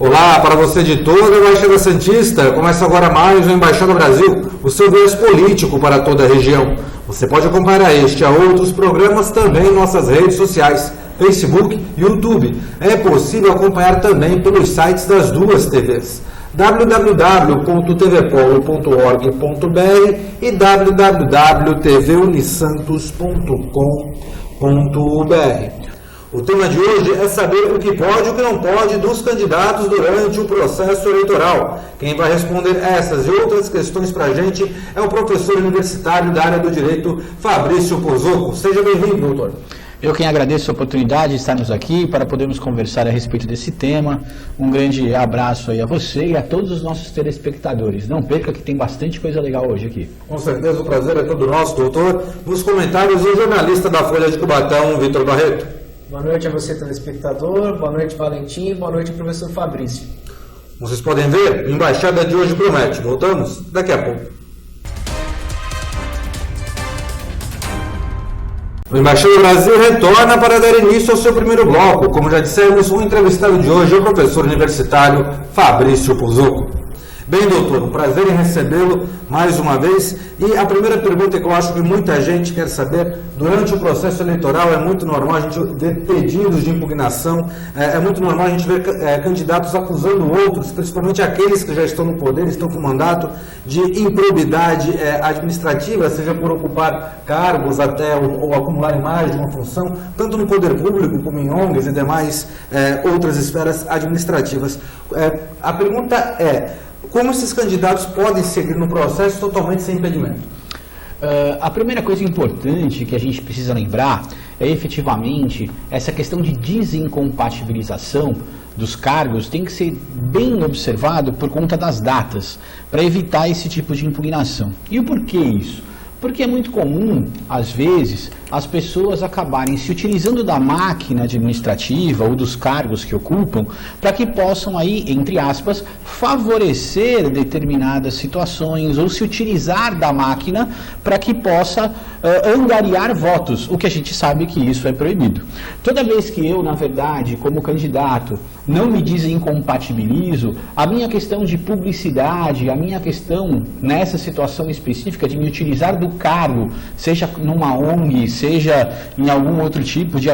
Olá, para você de toda a Baixada Santista, começa agora mais o Embaixada Brasil, o seu viés político para toda a região. Você pode acompanhar este e outros programas também em nossas redes sociais, Facebook e YouTube. É possível acompanhar também pelos sites das duas TVs, www.tvpolo.org.br e www.tvunisantos.com.br. O tema de hoje é saber o que pode e o que não pode dos candidatos durante o processo eleitoral. Quem vai responder essas e outras questões para a gente é o professor universitário da área do Direito, Fabrício Pozzocco. Seja bem-vindo, doutor. Eu quem agradeço a oportunidade de estarmos aqui para podermos conversar a respeito desse tema. Um grande abraço aí a você e a todos os nossos telespectadores. Não perca que tem bastante coisa legal hoje aqui. Com certeza, o prazer é todo nosso, doutor. Nos comentários, o jornalista da Folha de Cubatão, Vitor Barreto. Boa noite a você, telespectador. Boa noite, Valentim. Boa noite, professor Fabrício. Vocês podem ver, a embaixada de hoje promete. Voltamos daqui a pouco. O Embaixada Brasil retorna para dar início ao seu primeiro bloco. Como já dissemos, o entrevistado de hoje é o professor universitário Fabrício Pozzocco. Bem, doutor, um prazer em recebê-lo mais uma vez. E a primeira pergunta que eu acho que muita gente quer saber, durante o processo eleitoral é muito normal a gente ver pedidos de impugnação, é muito normal a gente ver candidatos acusando outros, principalmente aqueles que já estão no poder, estão com mandato, de improbidade administrativa, seja por ocupar cargos até ou acumularem mais de uma função, tanto no poder público como em ONGs e demais outras esferas administrativas. A pergunta é: como esses candidatos podem seguir no processo totalmente sem impedimento? A primeira coisa importante que a gente precisa lembrar é efetivamente essa questão de desincompatibilização dos cargos tem que ser bem observado por conta das datas, para evitar esse tipo de impugnação. E o porquê isso? Porque é muito comum, às vezes, as pessoas acabarem se utilizando da máquina administrativa ou dos cargos que ocupam para que possam aí, entre aspas, favorecer determinadas situações ou se utilizar da máquina para que possa angariar votos, o que a gente sabe que isso é proibido. Toda vez que eu, na verdade, como candidato, não me desincompatibilizo, a minha questão de publicidade, a minha questão nessa situação específica de me utilizar do cargo, seja numa ONG, seja em algum outro tipo de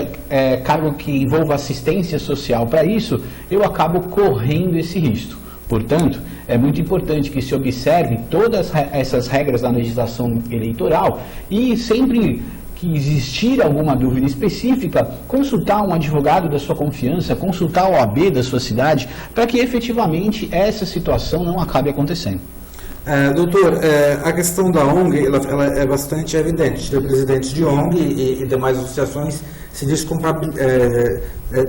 cargo que envolva assistência social para isso, eu acabo correndo esse risco. Portanto, é muito importante que se observe todas essas regras da legislação eleitoral e sempre que existir alguma dúvida específica, consultar um advogado da sua confiança, consultar a OAB da sua cidade, para que efetivamente essa situação não acabe acontecendo. Doutor, a questão da ONG ela é bastante evidente. Presidentes de ONG e demais associações se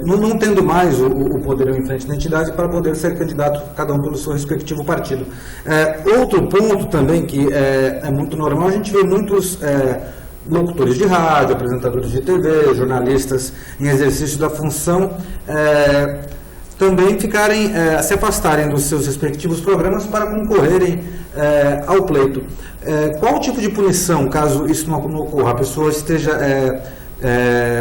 não tendo mais o poder em frente da entidade para poder ser candidato, cada um pelo seu respectivo partido. Outro ponto também que é muito normal, a gente vê muitos locutores de rádio, apresentadores de TV, jornalistas em exercício da função, também se afastarem dos seus respectivos programas para concorrerem ao pleito. Qual o tipo de punição, caso isso não ocorra? A pessoa esteja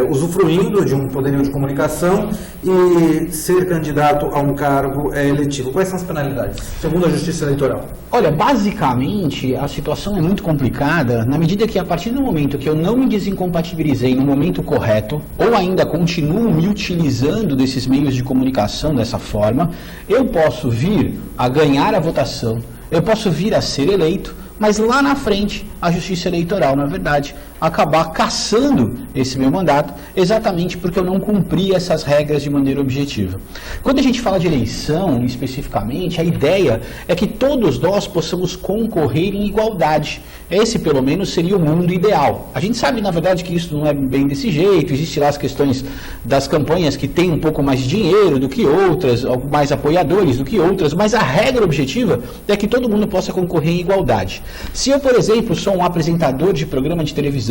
usufruindo de um poderio de comunicação e ser candidato a um cargo eletivo. Quais são as penalidades, segundo a Justiça Eleitoral? Olha, basicamente a situação é muito complicada na medida que a partir do momento que eu não me desincompatibilizei no momento correto, ou ainda continuo me utilizando desses meios de comunicação dessa forma, eu posso vir a ganhar a votação, eu posso vir a ser eleito, mas lá na frente a Justiça Eleitoral, na verdade, acabar cassando esse meu mandato, exatamente porque eu não cumpri essas regras de maneira objetiva. Quando a gente fala de eleição, especificamente, a ideia é que todos nós possamos concorrer em igualdade. Esse, pelo menos, seria o mundo ideal. A gente sabe, na verdade, que isso não é bem desse jeito, existem lá as questões das campanhas que têm um pouco mais de dinheiro do que outras, mais apoiadores do que outras, mas a regra objetiva é que todo mundo possa concorrer em igualdade. Se eu, por exemplo, sou um apresentador de programa de televisão,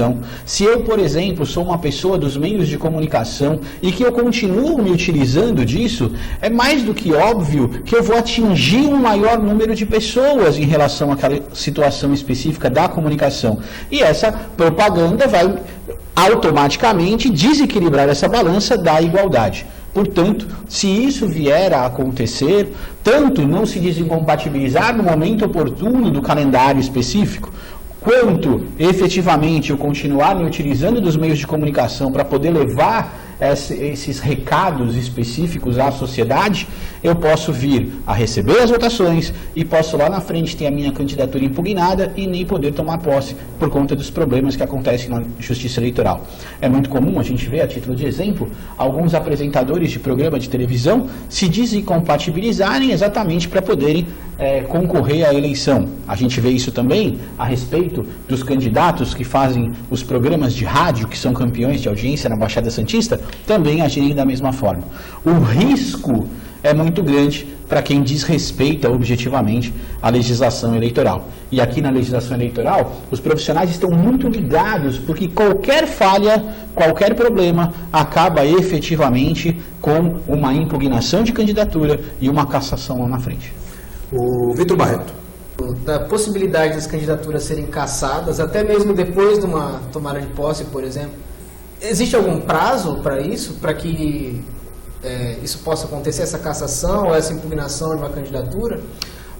se eu, por exemplo, sou uma pessoa dos meios de comunicação e que eu continuo me utilizando disso, é mais do que óbvio que eu vou atingir um maior número de pessoas em relação àquela situação específica da comunicação. E essa propaganda vai automaticamente desequilibrar essa balança da igualdade. Portanto, se isso vier a acontecer, tanto não se desincompatibilizar no momento oportuno do calendário específico, quanto efetivamente eu continuar me utilizando dos meios de comunicação para poder levar esses recados específicos à sociedade, eu posso vir a receber as votações e posso lá na frente ter a minha candidatura impugnada e nem poder tomar posse por conta dos problemas que acontecem na Justiça Eleitoral. É muito comum a gente ver, a título de exemplo, alguns apresentadores de programa de televisão se desincompatibilizarem exatamente para poderem concorrer à eleição. A gente vê isso também a respeito dos candidatos que fazem os programas de rádio, que são campeões de audiência na Baixada Santista, também agirem da mesma forma. O risco é muito grande para quem desrespeita objetivamente a legislação eleitoral. E aqui na legislação eleitoral, os profissionais estão muito ligados, porque qualquer falha, qualquer problema, acaba efetivamente com uma impugnação de candidatura e uma cassação lá na frente. O Vitor Barreto. Da possibilidade das candidaturas serem cassadas, até mesmo depois de uma tomada de posse, por exemplo, existe algum prazo para isso, para que isso possa acontecer, essa cassação ou essa impugnação de uma candidatura?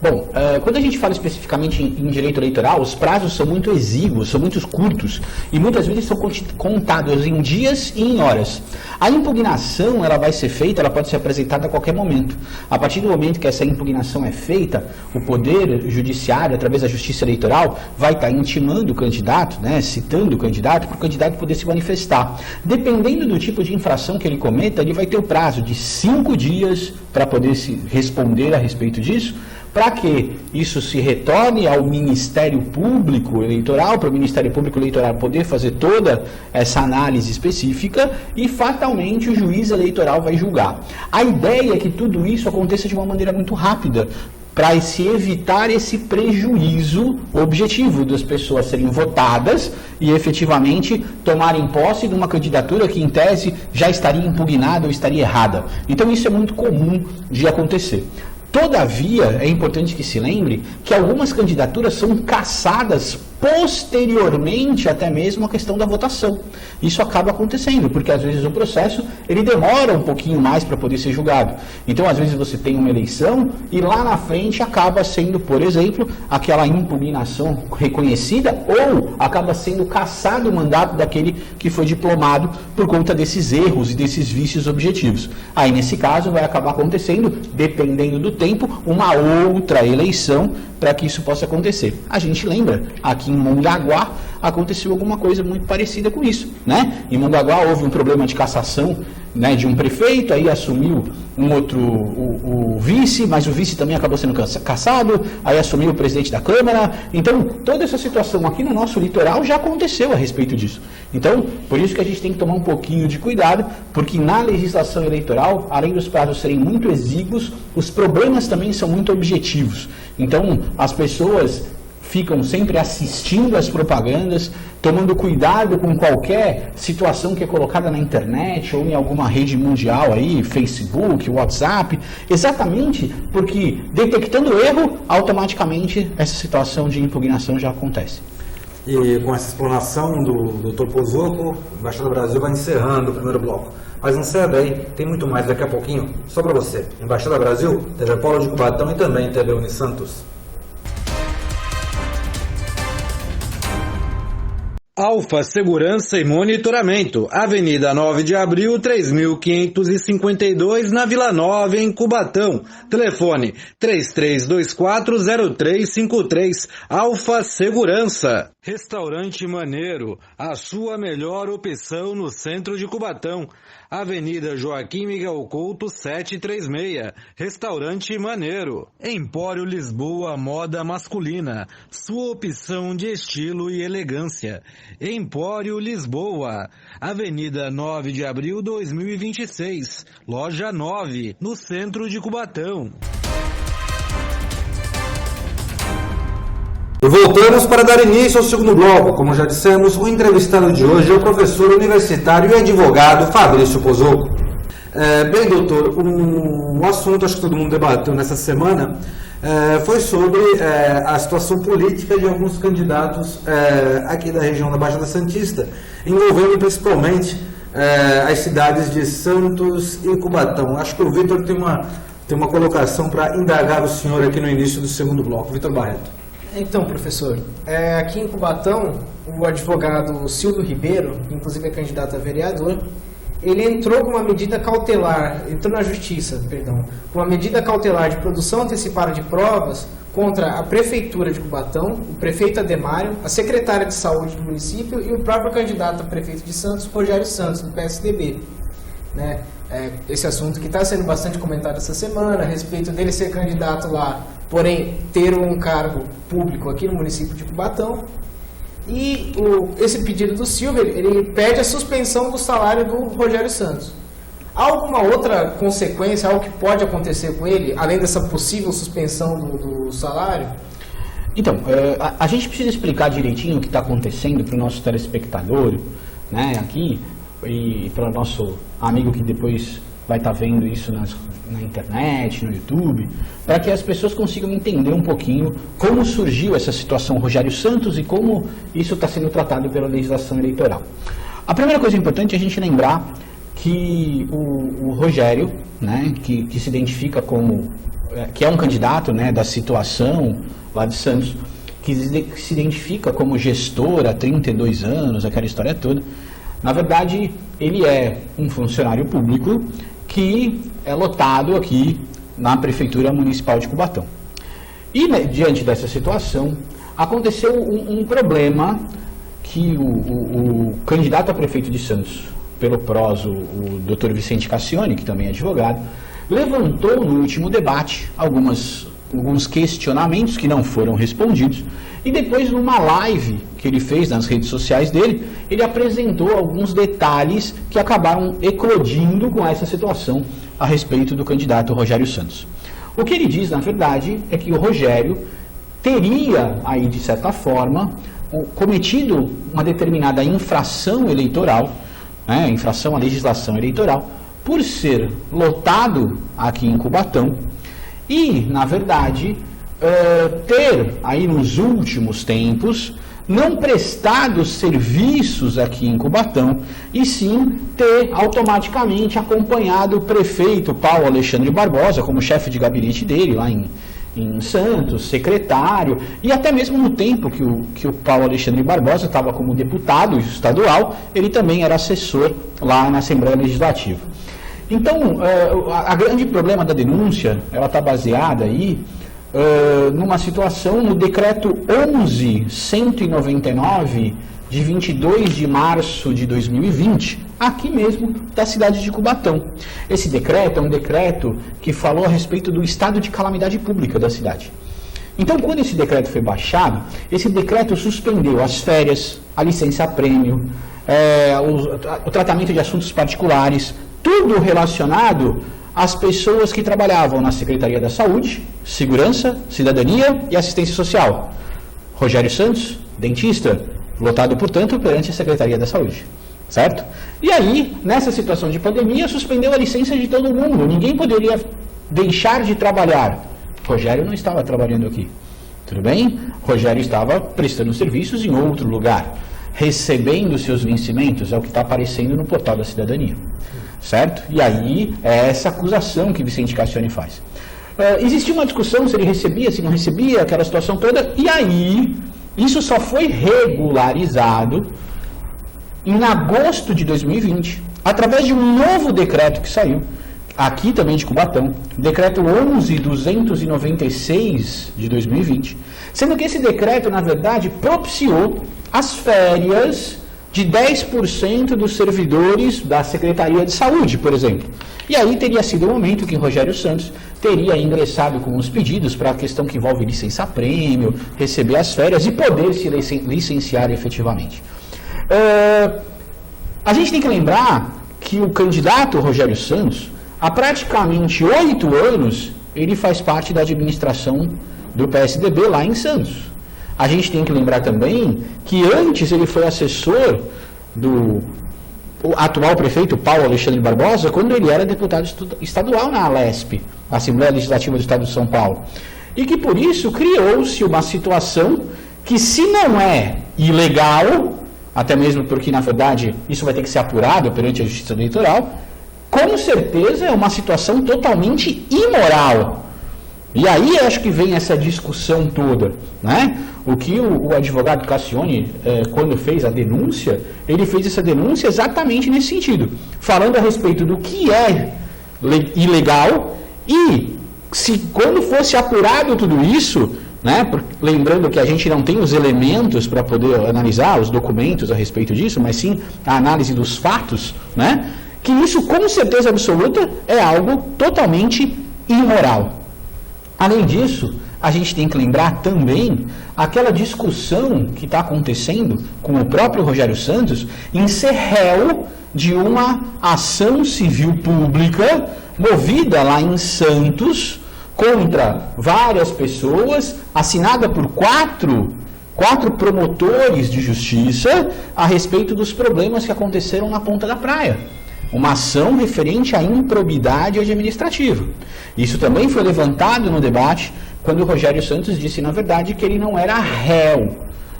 Bom, quando a gente fala especificamente em direito eleitoral, os prazos são muito exíguos, são muito curtos e muitas vezes são contados em dias e em horas. A impugnação, ela vai ser feita, ela pode ser apresentada a qualquer momento. A partir do momento que essa impugnação é feita, o Poder Judiciário, através da Justiça Eleitoral, vai estar intimando o candidato, citando o candidato, para o candidato poder se manifestar. Dependendo do tipo de infração que ele cometa, ele vai ter o prazo de 5 dias para poder se responder a respeito disso, para que isso se retorne ao Ministério Público Eleitoral, para o Ministério Público Eleitoral poder fazer toda essa análise específica e fatalmente o juiz eleitoral vai julgar. A ideia é que tudo isso aconteça de uma maneira muito rápida, para se evitar esse prejuízo objetivo das pessoas serem votadas e efetivamente tomarem posse de uma candidatura que em tese já estaria impugnada ou estaria errada. Então isso é muito comum de acontecer. Todavia, é importante que se lembre que algumas candidaturas são cassadas posteriormente até mesmo a questão da votação. Isso acaba acontecendo, porque às vezes o processo ele demora um pouquinho mais para poder ser julgado. Então, às vezes você tem uma eleição e lá na frente acaba sendo, por exemplo, aquela impugnação reconhecida ou acaba sendo cassado o mandato daquele que foi diplomado por conta desses erros e desses vícios objetivos. Aí, nesse caso, vai acabar acontecendo, dependendo do tempo, uma outra eleição para que isso possa acontecer. A gente lembra, aqui em Mongaguá aconteceu alguma coisa muito parecida com isso, Em Mongaguá houve um problema de cassação, de um prefeito, aí assumiu um outro, o vice, mas o vice também acabou sendo cassado, aí assumiu o presidente da Câmara. Então, toda essa situação aqui no nosso litoral já aconteceu a respeito disso. Então, por isso que a gente tem que tomar um pouquinho de cuidado, porque na legislação eleitoral, além dos prazos serem muito exíguos, os problemas também são muito objetivos. Então, as pessoas ficam sempre assistindo às propagandas, tomando cuidado com qualquer situação que é colocada na internet ou em alguma rede mundial aí, Facebook, WhatsApp, exatamente porque detectando o erro, automaticamente essa situação de impugnação já acontece. E com essa explanação do Dr. Pozzocco, a Embaixada do Brasil vai encerrando o primeiro bloco. Mas não sai daí, tem muito mais daqui a pouquinho, só para você. Embaixada Brasil, TV Polo de Cubatão e também TV Unisantos. Alfa Segurança e Monitoramento, Avenida 9 de Abril, 3552, na Vila Nova, em Cubatão. Telefone 33240353, Alfa Segurança. Restaurante Maneiro, a sua melhor opção no centro de Cubatão. Avenida Joaquim Miguel Couto, 736, Restaurante Maneiro. Empório Lisboa Moda Masculina, sua opção de estilo e elegância. Empório Lisboa, Avenida 9 de Abril 2026, Loja 9, no centro de Cubatão. E voltamos para dar início ao segundo bloco. Como já dissemos, o entrevistado de hoje é o professor universitário e advogado Fabrício Pozzocco. Bem, doutor, um assunto acho que todo mundo debateu nessa semana foi sobre a situação política de alguns candidatos aqui da região da Baixada Santista, envolvendo principalmente as cidades de Santos e Cubatão. Acho que o Vitor tem uma colocação para indagar o senhor aqui no início do segundo bloco. Vitor Barreto. Então, professor, aqui em Cubatão, o advogado Silvio Ribeiro, que inclusive é candidato a vereador, ele entrou com uma medida cautelar, entrou na justiça, com uma medida cautelar de produção antecipada de provas contra a prefeitura de Cubatão, o prefeito Ademário, a secretária de saúde do município e o próprio candidato a prefeito de Santos, Rogério Santos, do PSDB. Né? Esse assunto que está sendo bastante comentado essa semana, a respeito dele ser candidato lá, porém ter um cargo público aqui no município de Cubatão. E esse pedido do Silvio, ele pede a suspensão do salário do Rogério Santos. Há alguma outra consequência, algo que pode acontecer com ele, além dessa possível suspensão do salário? Então, a gente precisa explicar direitinho o que está acontecendo para o nosso telespectador, né, aqui, e para o nosso amigo que depois vai estar vendo isso na internet, no YouTube, para que as pessoas consigam entender um pouquinho como surgiu essa situação Rogério Santos e como isso está sendo tratado pela legislação eleitoral. A primeira coisa importante é a gente lembrar que o Rogério, né, que se identifica como, que é um candidato, né, da situação lá de Santos, que se identifica como gestor há 32 anos, aquela história toda, na verdade ele é um funcionário público que é lotado aqui na Prefeitura Municipal de Cubatão. E, né, diante dessa situação, aconteceu um problema que o candidato a prefeito de Santos, pelo PROS, o Dr. Vicente Cassione, que também é advogado, levantou no último debate alguns questionamentos que não foram respondidos, e depois, numa live que ele fez nas redes sociais dele, ele apresentou alguns detalhes que acabaram eclodindo com essa situação a respeito do candidato Rogério Santos. O que ele diz, na verdade, é que o Rogério teria, aí, de certa forma, cometido uma determinada infração eleitoral, né, infração à legislação eleitoral, por ser lotado aqui em Cubatão e, na verdade, ter aí nos últimos tempos não prestado serviços aqui em Cubatão e sim ter automaticamente acompanhado o prefeito Paulo Alexandre Barbosa como chefe de gabinete dele lá em Santos, secretário, e até mesmo no tempo que o Paulo Alexandre Barbosa estava como deputado estadual, ele também era assessor lá na Assembleia Legislativa. Então, a grande problema da denúncia, ela está baseada aí numa situação no decreto 11.199 de 22 de março de 2020, aqui mesmo da cidade de Cubatão. Esse decreto é um decreto que falou a respeito do estado de calamidade pública da cidade. Então, quando esse decreto foi baixado, esse decreto suspendeu as férias, a licença-prêmio, o tratamento de assuntos particulares, tudo relacionado às pessoas que trabalhavam na Secretaria da Saúde, Segurança, Cidadania e Assistência Social. Rogério Santos, dentista, lotado, portanto, perante a Secretaria da Saúde, certo? E aí, nessa situação de pandemia, suspendeu a licença de todo mundo, ninguém poderia deixar de trabalhar. Rogério não estava trabalhando aqui, tudo bem? Rogério estava prestando serviços em outro lugar, recebendo seus vencimentos, é o que está aparecendo no portal da cidadania, certo? E aí, é essa acusação que Vicente Cassione faz. Existia uma discussão se ele recebia, se não recebia, aquela situação toda, e aí, isso só foi regularizado em agosto de 2020, através de um novo decreto que saiu, aqui também de Cubatão, decreto 11.296 de 2020, sendo que esse decreto, na verdade, propiciou as férias de 10% dos servidores da Secretaria de Saúde, por exemplo. E aí teria sido o momento que Rogério Santos teria ingressado com os pedidos para a questão que envolve licença-prêmio, receber as férias e poder se licenciar efetivamente. A gente tem que lembrar que o candidato Rogério Santos, há praticamente 8 anos, ele faz parte da administração do PSDB lá em Santos. A gente tem que lembrar também que antes ele foi assessor do atual prefeito Paulo Alexandre Barbosa, quando ele era deputado estadual na ALESP, Assembleia Legislativa do Estado de São Paulo. E que por isso criou-se uma situação que, se não é ilegal, até mesmo porque, na verdade, isso vai ter que ser apurado perante a Justiça Eleitoral, com certeza é uma situação totalmente imoral. E aí acho que vem essa discussão toda, né? O que o advogado Cassione, quando fez a denúncia, ele fez essa denúncia exatamente nesse sentido, falando a respeito do que é ilegal e se quando fosse apurado tudo isso, né? Lembrando que a gente não tem os elementos para poder analisar os documentos a respeito disso, mas sim a análise dos fatos, né? Que isso com certeza absoluta é algo totalmente imoral. Além disso, a gente tem que lembrar também aquela discussão que está acontecendo com o próprio Rogério Santos em ser réu de uma ação civil pública movida lá em Santos contra várias pessoas, assinada por quatro promotores de justiça a respeito dos problemas que aconteceram na Ponta da Praia. Uma ação referente à improbidade administrativa. Isso também foi levantado no debate quando o Rogério Santos disse, na verdade, que ele não era réu.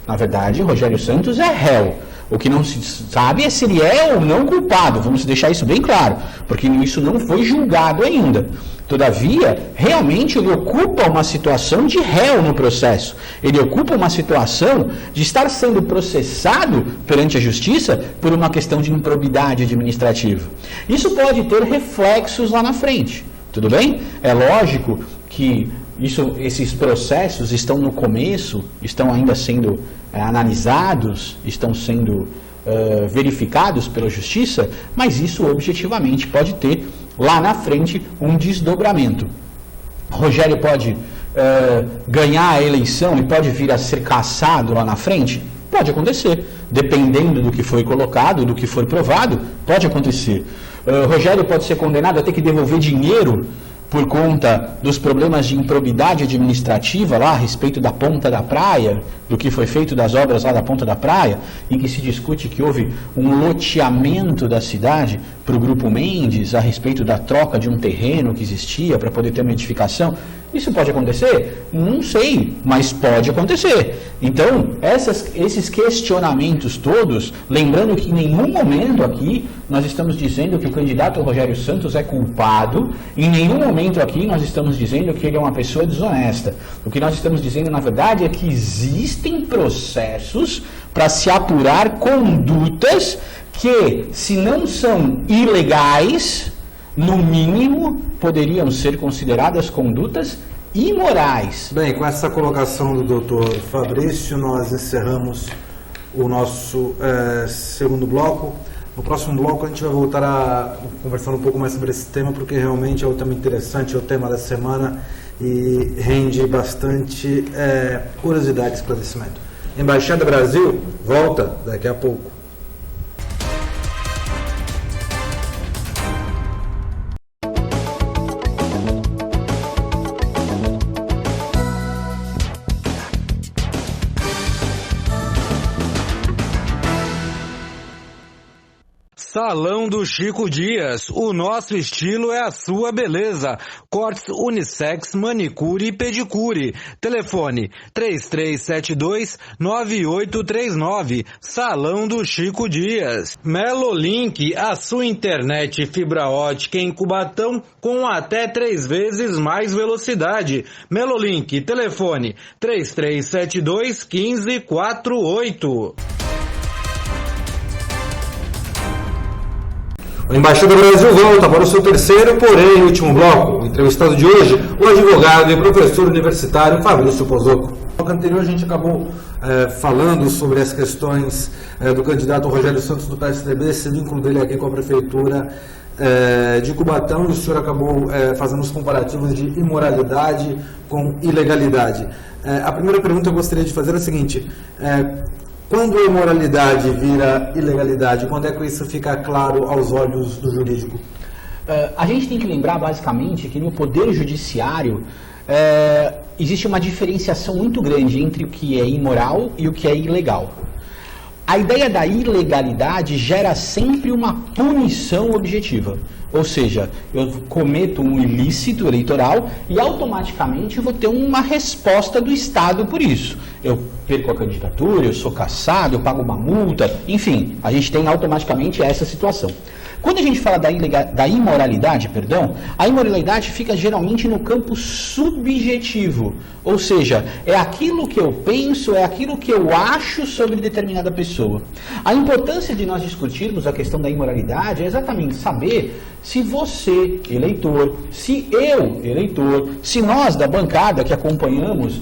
Na verdade, o Rogério Santos é réu. O que não se sabe é se ele é ou não culpado. Vamos deixar isso bem claro, porque isso não foi julgado ainda. Todavia, realmente ele ocupa uma situação de réu no processo. Ele ocupa uma situação de estar sendo processado perante a justiça por uma questão de improbidade administrativa. Isso pode ter reflexos lá na frente, tudo bem? É lógico que esses processos estão no começo, estão ainda sendo analisados, estão sendo verificados pela justiça, mas isso objetivamente pode ter lá na frente um desdobramento. Rogério pode ganhar a eleição e pode vir a ser cassado lá na frente? Pode acontecer, dependendo do que foi colocado, do que for provado, pode acontecer. Rogério pode ser condenado a ter que devolver dinheiro por conta dos problemas de improbidade administrativa lá a respeito da Ponta da Praia, do que foi feito das obras lá da Ponta da Praia, em que se discute que houve um loteamento da cidade para o Grupo Mendes a respeito da troca de um terreno que existia para poder ter uma edificação. Isso pode acontecer? Não sei, mas pode acontecer. Então, esses questionamentos todos, lembrando que em nenhum momento aqui nós estamos dizendo que o candidato Rogério Santos é culpado, em nenhum momento aqui nós estamos dizendo que ele é uma pessoa desonesta. O que nós estamos dizendo, na verdade, é que existem processos para se apurar condutas que, se não são ilegais, no mínimo, poderiam ser consideradas condutas imorais. Bem, com essa colocação do doutor Fabrício, nós encerramos o nosso segundo bloco. No próximo bloco a gente vai voltar a conversar um pouco mais sobre esse tema, porque realmente é um tema interessante, é o tema da semana e rende bastante curiosidade e esclarecimento. Embaixada Brasil volta daqui a pouco. Salão do Chico Dias, o nosso estilo é a sua beleza. Cortes unissex, manicure e pedicure. Telefone 3372-9839. Salão do Chico Dias. Melolink, a sua internet fibra ótica em Cubatão com até 3 vezes mais velocidade. Melolink, telefone 3372-1548. O Embaixada Brasil volta para o seu terceiro, porém último bloco. O entrevistado de hoje, o advogado e professor universitário Fabrício Pozzocco. No bloco anterior a gente acabou falando sobre as questões do candidato Rogério Santos do PSDB, esse vínculo dele aqui com a prefeitura de Cubatão, e o senhor acabou fazendo os comparativos de imoralidade com ilegalidade. A primeira pergunta que eu gostaria de fazer é a seguinte: quando a imoralidade vira ilegalidade, quando é que isso fica claro aos olhos do jurídico? A gente tem que lembrar, basicamente, que no Poder Judiciário existe uma diferenciação muito grande entre o que é imoral e o que é ilegal. A ideia da ilegalidade gera sempre uma punição objetiva. Ou seja, eu cometo um ilícito eleitoral e automaticamente vou ter uma resposta do Estado por isso. Eu perco a candidatura, eu sou cassado, eu pago uma multa, enfim, a gente tem automaticamente essa situação. Quando a gente fala da imoralidade, a imoralidade fica geralmente no campo subjetivo, ou seja, é aquilo que eu penso, é aquilo que eu acho sobre determinada pessoa. A importância de nós discutirmos a questão da imoralidade é exatamente saber se você, eleitor, se eu, eleitor, se nós da bancada que acompanhamos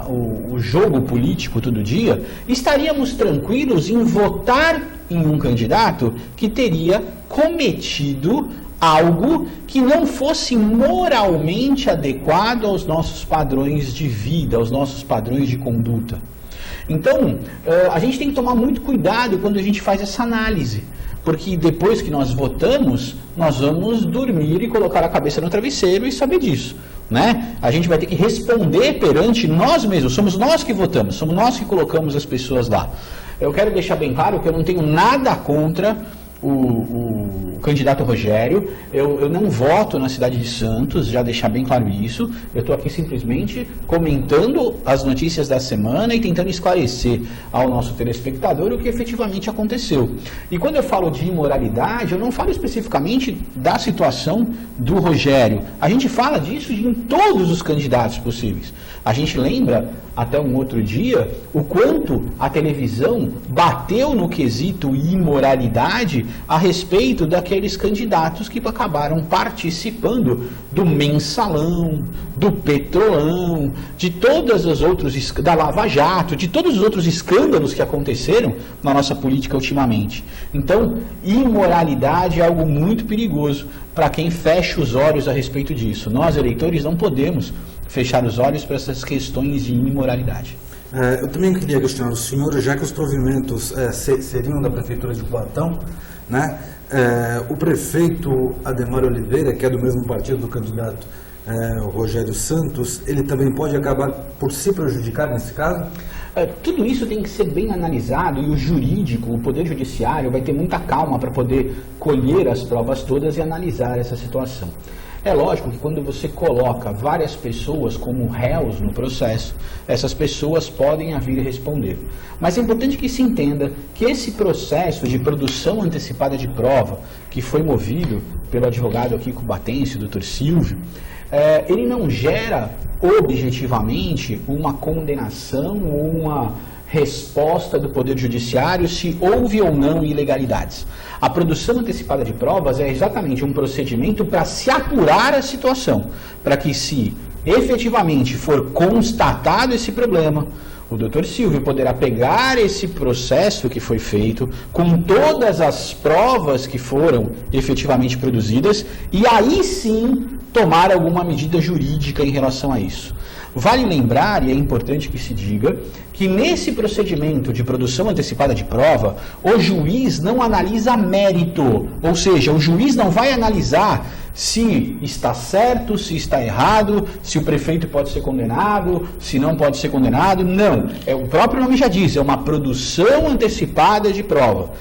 o jogo político todo dia, estaríamos tranquilos em votar em um candidato que teria cometido algo que não fosse moralmente adequado aos nossos padrões de vida, aos nossos padrões de conduta. Então, a gente tem que tomar muito cuidado quando a gente faz essa análise, porque depois que nós votamos, nós vamos dormir e colocar a cabeça no travesseiro e saber disso, né? A gente vai ter que responder perante nós mesmos, somos nós que votamos, somos nós que colocamos as pessoas lá. Eu quero deixar bem claro que eu não tenho nada contra o candidato Rogério, eu não voto na cidade de Santos, já deixar bem claro isso, eu estou aqui simplesmente comentando as notícias da semana e tentando esclarecer ao nosso telespectador o que efetivamente aconteceu. E quando eu falo de imoralidade, eu não falo especificamente da situação do Rogério, a gente fala disso em todos os candidatos possíveis. A gente lembra, até um outro dia, o quanto a televisão bateu no quesito imoralidade a respeito daqueles candidatos que acabaram participando do Mensalão, do Petrolão, de todas as outras, da Lava Jato, de todos os outros escândalos que aconteceram na nossa política ultimamente. Então, imoralidade é algo muito perigoso para quem fecha os olhos a respeito disso. Nós, eleitores, não podemos fechar os olhos para essas questões de imoralidade. Eu também queria questionar o senhor, já que os provimentos seriam da Prefeitura de Cubatão, né? O prefeito Ademar Oliveira, que é do mesmo partido do candidato Rogério Santos, ele também pode acabar por se prejudicar nesse caso? Tudo isso tem que ser bem analisado e o jurídico, o Poder Judiciário vai ter muita calma para poder colher as provas todas e analisar essa situação. É lógico que quando você coloca várias pessoas como réus no processo, essas pessoas podem vir responder. Mas é importante que se entenda que esse processo de produção antecipada de prova, que foi movido pelo advogado aqui cubatense, Dr. Silvio, ele não gera objetivamente uma condenação ou uma resposta do Poder Judiciário se houve ou não ilegalidades. A produção antecipada de provas é exatamente um procedimento para se apurar a situação, para que se efetivamente for constatado esse problema, o Dr. Silvio poderá pegar esse processo que foi feito, com todas as provas que foram efetivamente produzidas, e aí sim tomar alguma medida jurídica em relação a isso. Vale lembrar, e é importante que se diga, que nesse procedimento de produção antecipada de prova, o juiz não analisa mérito, ou seja, o juiz não vai analisar se está certo, se está errado, se o prefeito pode ser condenado, se não pode ser condenado, não. O próprio nome já diz, é uma produção antecipada de prova.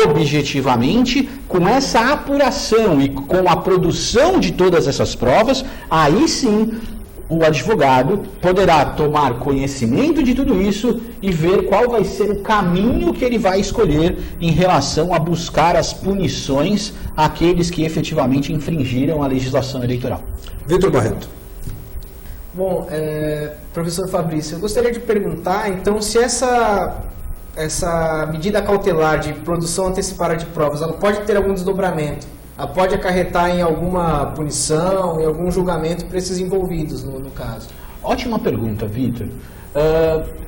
Objetivamente, com essa apuração e com a produção de todas essas provas, aí sim o advogado poderá tomar conhecimento de tudo isso e ver qual vai ser o caminho que ele vai escolher em relação a buscar as punições àqueles que efetivamente infringiram a legislação eleitoral. Vitor Barreto. Bom, professor Fabrício, eu gostaria de perguntar, então, se essa medida cautelar de produção antecipada de provas, ela pode ter algum desdobramento? Ela pode acarretar em alguma punição, em algum julgamento para esses envolvidos no caso? Ótima pergunta, Vitor.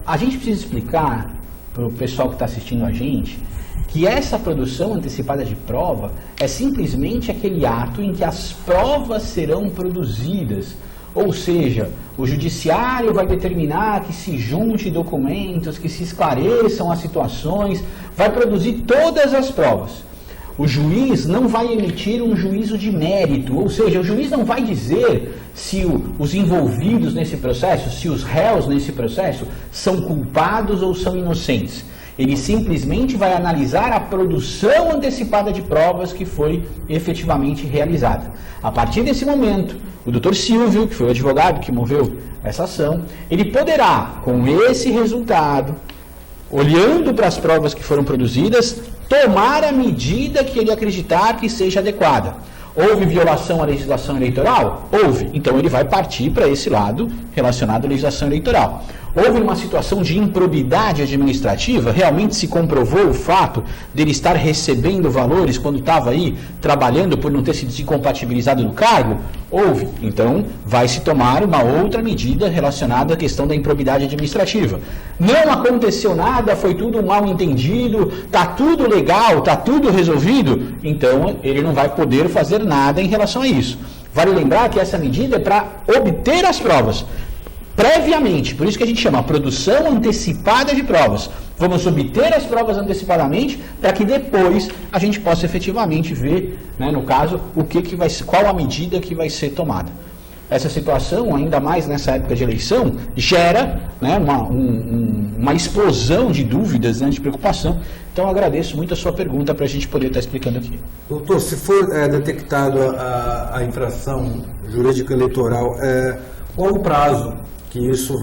A gente precisa explicar para o pessoal que está assistindo a gente que essa produção antecipada de prova é simplesmente aquele ato em que as provas serão produzidas. Ou seja, o judiciário vai determinar que se junte documentos, que se esclareçam as situações, vai produzir todas as provas. O juiz não vai emitir um juízo de mérito, ou seja, o juiz não vai dizer se os envolvidos nesse processo, se os réus nesse processo são culpados ou são inocentes. Ele simplesmente vai analisar a produção antecipada de provas que foi efetivamente realizada. A partir desse momento, o Dr. Silvio, que foi o advogado que moveu essa ação, ele poderá, com esse resultado, olhando para as provas que foram produzidas, tomar a medida que ele acreditar que seja adequada. Houve violação à legislação eleitoral? Houve. Então ele vai partir para esse lado relacionado à legislação eleitoral. Houve uma situação de improbidade administrativa? Realmente se comprovou o fato dele estar recebendo valores quando estava aí trabalhando por não ter se desincompatibilizado do cargo? Houve. Então vai se tomar uma outra medida relacionada à questão da improbidade administrativa. Não aconteceu nada, foi tudo mal entendido, está tudo legal, está tudo resolvido, então ele não vai poder fazer nada em relação a isso. Vale lembrar que essa medida é para obter as provas previamente, por isso que a gente chama produção antecipada de provas. Vamos obter as provas antecipadamente para que depois a gente possa efetivamente ver, né, no caso, qual a medida que vai ser tomada. Essa situação, ainda mais nessa época de eleição, gera, né, uma explosão de dúvidas, né, de preocupação. Então, eu agradeço muito a sua pergunta para a gente poder estar explicando aqui. Doutor, se for detectado a infração jurídica eleitoral, qual o prazo que isso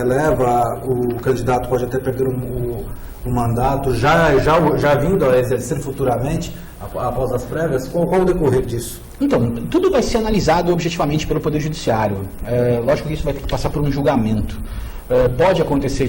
leva? O candidato pode até perder o mandato, já vindo a exercer futuramente, após as prévias? Qual o decorrer disso? Então, tudo vai ser analisado objetivamente pelo Poder Judiciário. Lógico que isso vai ter que passar por um julgamento. Pode acontecer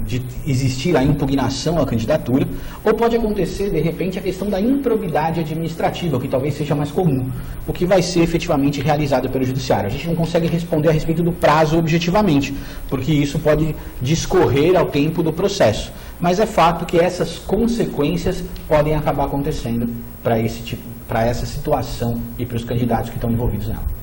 de existir a impugnação à candidatura, ou pode acontecer, de repente, a questão da improbidade administrativa, que talvez seja mais comum, o que vai ser efetivamente realizado pelo Judiciário. A gente não consegue responder a respeito do prazo objetivamente, porque isso pode discorrer ao tempo do processo. Mas é fato que essas consequências podem acabar acontecendo para essa situação e para os candidatos que estão envolvidos nela.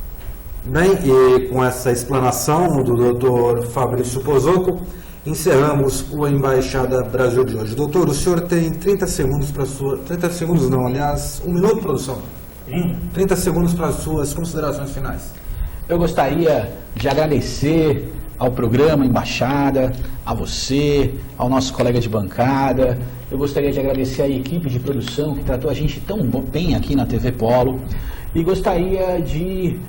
Bem, e com essa explanação do Dr. Fabrício Pozzocco, encerramos o Embaixada Brasil de hoje. Doutor, o senhor tem 30 segundos para sua... 30 segundos não, aliás, 1 minuto, produção. 30 segundos para as suas considerações finais. Eu gostaria de agradecer ao programa Embaixada, a você, ao nosso colega de bancada. Eu gostaria de agradecer à equipe de produção que tratou a gente tão bem aqui na TV Polo. E gostaria de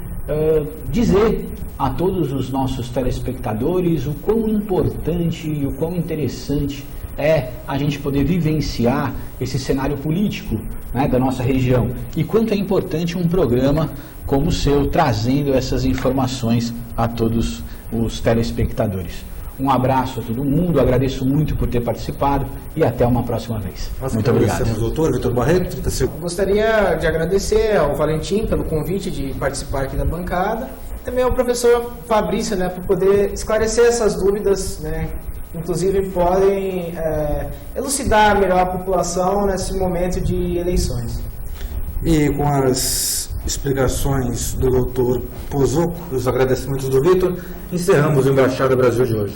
dizer a todos os nossos telespectadores o quão importante e o quão interessante é a gente poder vivenciar esse cenário político, né, da nossa região, e quanto é importante um programa como o seu trazendo essas informações a todos os telespectadores. Um abraço a todo mundo, agradeço muito por ter participado e até uma próxima vez. Muito obrigado. Doutor Vitor Barreto, 30 segundos. Gostaria de agradecer ao Valentim pelo convite de participar aqui da bancada, também ao professor Fabrício, né, por poder esclarecer essas dúvidas, né, inclusive podem elucidar melhor a população nesse momento de eleições. E com as explicações do Dr. Pozzocco, os agradecimentos do Vitor, encerramos o Embaixada Brasil de hoje.